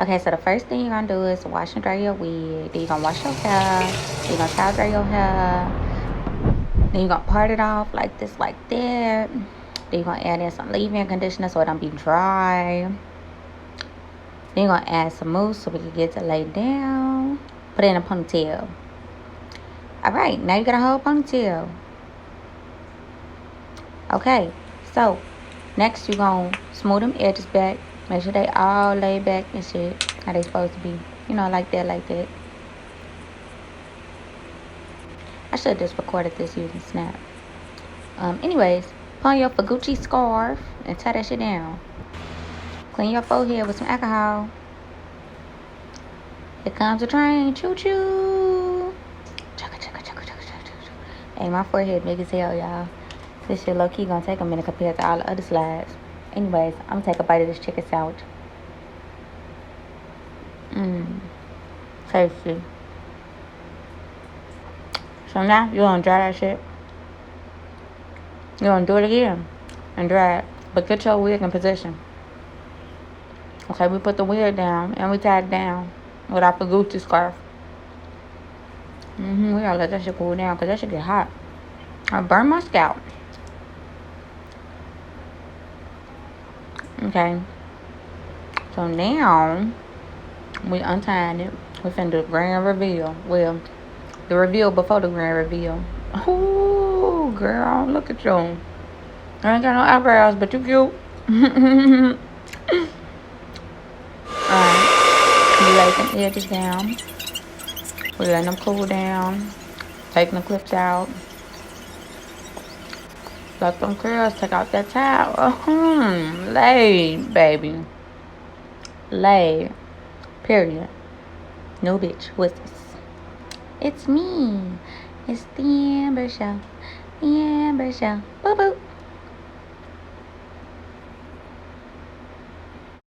Okay, so the first thing you're gonna do is wash and dry your wig. Then you're gonna wash your hair. Then you're gonna towel dry your hair. Then you're gonna part it off like this, like that. Then you're gonna add in some leave-in conditioner so it don't be dry. Then you're gonna add some mousse so we can get to lay down. Put it in a ponytail. Alright, now you got a whole ponytail. Okay, so next you're gonna smooth them edges back. Make sure they all lay back and shit. How they supposed to be. You know, like that, like that. I should have just recorded this using Snap. Anyways, put on your Fagucci scarf and tie that shit down. Clean your forehead with some alcohol. Here comes the train. Choo choo. Chugga, chugga, chugga, chugga, chugga, chugga. Hey, my forehead big as hell, y'all. This shit low-key gonna take a minute compared to all the other slides. Anyways, I'm gonna take a bite of this chicken sandwich. Tasty. So now, you're gonna dry that shit. You're gonna do it again and dry it. But get your wig in position. Okay, we put the wig down and we tied it down with our Fagucci scarf. We gotta let that shit cool down because that shit get hot. I burn my scalp. Okay. So now we untying it. We finna do the grand reveal. Well, the reveal before the grand reveal. Ooh, girl, look at you. I ain't got no eyebrows, but you cute. Alright. You lay some edges down. We letting them cool down. Taking the clips out. Let them curls take out that towel. Lay, baby. Lay. Period. No bitch. What's this? It's me. It's the Amber Show. The Amber Show. Boo boo.